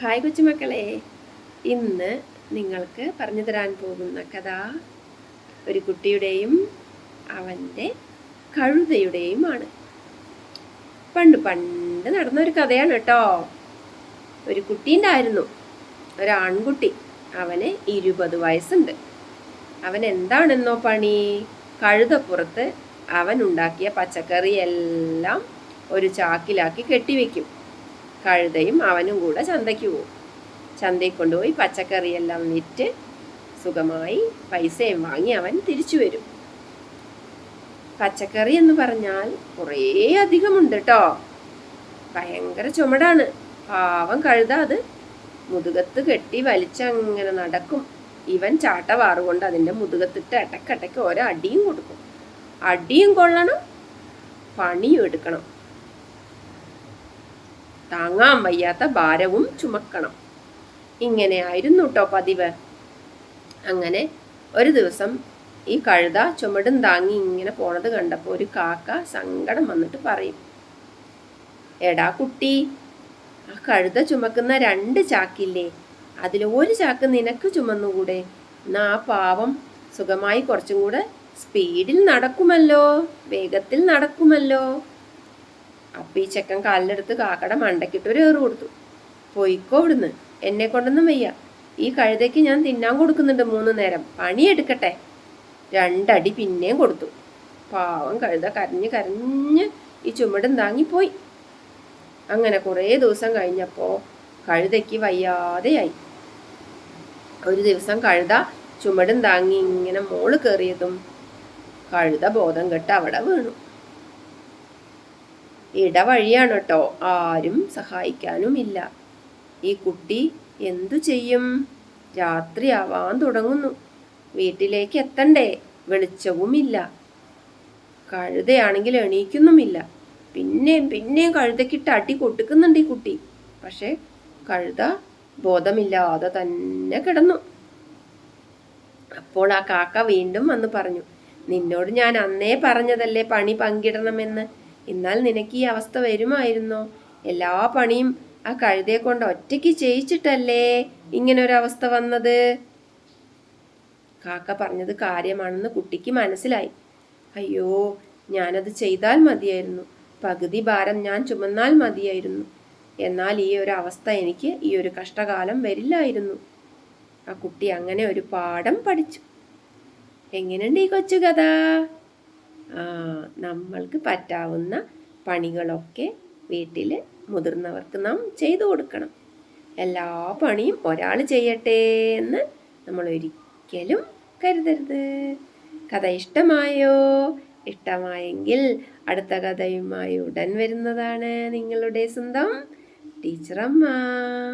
Hi കൊച്ചുമക്കളെ, ഇന്ന് നിങ്ങൾക്ക് പറഞ്ഞു തരാൻ പോകുന്ന കഥ ഒരു കുട്ടിയുടെയും അവൻ്റെ കഴുതയുടെയുമാണ്. പണ്ട് പണ്ട് നടന്നൊരു കഥയാണ് കേട്ടോ. ഒരു കുട്ടീണ്ടായിരുന്നു, ഒരു ആൺകുട്ടി. അവന് 20 വയസ്സുണ്ട്. അവൻ എന്താണെന്നോ പണി, കഴുതപ്പുറത്ത് അവൻ ഉണ്ടാക്കിയ പച്ചക്കറിയെല്ലാം ഒരു ചാക്കിലാക്കി കെട്ടിവെക്കും. കഴുതയും അവനും കൂടെ ചന്തയ്ക്ക് പോകും. ചന്തയിൽ കൊണ്ടുപോയി പച്ചക്കറിയെല്ലാം വിറ്റ് സുഖമായി പൈസയും വാങ്ങി അവൻ തിരിച്ചു വരും. പച്ചക്കറി എന്ന് പറഞ്ഞാൽ കുറേ അധികമുണ്ട് കേട്ടോ. ഭയങ്കര ചുമടാണ്. പാവം കഴുത അത് മുതുകത്ത് കെട്ടി വലിച്ചങ്ങനെ നടക്കും. ഇവൻ ചാട്ടവാറുകൊണ്ട് അതിൻ്റെ മുതുകത്തിട്ട് ഇടയ്ക്കിടയ്ക്ക് ഓരോ അടിയും കൊടുക്കും. അടിയും കൊള്ളണം, പണിയും എടുക്കണം. താങ്ങാൻ വയ്യാത്ത ഭാരവും ചുമക്കണം. ഇങ്ങനെയായിരുന്നു കേട്ടോ പതിവ്. അങ്ങനെ ഒരു ദിവസം ഈ കഴുത ചുമടും താങ്ങി ഇങ്ങനെ പോണത് കണ്ടപ്പോൾ ഒരു കാക്ക സങ്കടം വന്നിട്ട് പറയും, എടാ കുട്ടി, ആ കഴുത ചുമക്കുന്ന 2 ചാക്കില്ലേ, അതിൽ ഒരു ചാക്ക് നിനക്ക് ചുമന്നുകൂടെ? എന്നാ ആ പാവം സുഖമായി കുറച്ചും കൂടെ സ്പീഡിൽ നടക്കുമല്ലോ, വേഗത്തിൽ നടക്കുമല്ലോ. അപ്പം ഈ ചെക്കൻ കാലിലെടുത്ത് കാക്കയുടെ മണ്ടയ്ക്കിട്ടൊരു ഏറ് കൊടുത്തു. പോയിക്കോ ഇവിടുന്ന്, എന്നെ കൊണ്ടൊന്നും വയ്യ. ഈ കഴുതയ്ക്ക് ഞാൻ തിന്നാൻ കൊടുക്കുന്നുണ്ട് 3 നേരം, പണിയെടുക്കട്ടെ. 2 അടി പിന്നെയും കൊടുത്തു. പാവം കഴുത കരഞ്ഞ് കരഞ്ഞ് ഈ ചുമടും താങ്ങിപ്പോയി. അങ്ങനെ കുറേ ദിവസം കഴിഞ്ഞപ്പോൾ കഴുതയ്ക്ക് വയ്യാതെയായി. ഒരു ദിവസം കഴുത ചുമടും താങ്ങി ഇങ്ങനെ മോള് കയറിയതും കഴുത ബോധം കെട്ട് അവിടെ വീണു. ഇടവഴിയാണ് കേട്ടോ, ആരും സഹായിക്കാനും ഇല്ല. ഈ കുട്ടി എന്തു ചെയ്യും? രാത്രിയാവാൻ തുടങ്ങുന്നു. വീട്ടിലേക്ക് എത്തണ്ടേ? വെളിച്ചവുമില്ല. കഴുതയാണെങ്കിൽ എണീക്കുന്നുമില്ല. പിന്നെയും കഴുതക്കിട്ട് അടി കൊട്ടുക്കുന്നുണ്ട് ഈ കുട്ടി. പക്ഷെ കഴുത ബോധമില്ലാതെ തന്നെ കിടന്നു. അപ്പോൾ ആ കാക്ക വീണ്ടും വന്ന് പറഞ്ഞു, നിന്നോട് ഞാൻ അന്നേ പറഞ്ഞതല്ലേ പണി പങ്കിടണമെന്ന്. എന്നാൽ നിനക്ക് ഈ അവസ്ഥ വരുമായിരുന്നോ? എല്ലാ പണിയും ആ കഴുതയെ കൊണ്ട് ഒറ്റയ്ക്ക് ചെയ്യിച്ചിട്ടല്ലേ ഇങ്ങനൊരവസ്ഥ വന്നത്? കാക്ക പറഞ്ഞത് കാര്യമാണെന്ന് കുട്ടിക്ക് മനസ്സിലായി. അയ്യോ, ഞാനത് ചെയ്താൽ മതിയായിരുന്നു. പകുതി ഭാരം ഞാൻ ചുമന്നാൽ മതിയായിരുന്നു. എന്നാൽ ഈ ഒരു അവസ്ഥ എനിക്ക് ഈ ഒരു കഷ്ടകാലം വരില്ലായിരുന്നു. ആ കുട്ടി അങ്ങനെ ഒരു പാഠം പഠിച്ചു. എങ്ങനെയുണ്ട് ഈ കൊച്ചു കഥ? നമ്മൾക്ക് പറ്റാവുന്ന പണികളൊക്കെ വീട്ടിൽ മുതിർന്നവർക്ക് നാം ചെയ്തു കൊടുക്കണം. എല്ലാ പണിയും ഒരാൾ ചെയ്യട്ടെ എന്ന് നമ്മൾ ഒരിക്കലും കരുതരുത്. കഥ ഇഷ്ടമായോ? ഇഷ്ടമായെങ്കിൽ അടുത്ത കഥയുമായി ഉടൻ വരുന്നതാണ് നിങ്ങളുടെ സ്വന്തം ടീച്ചറമ്മ.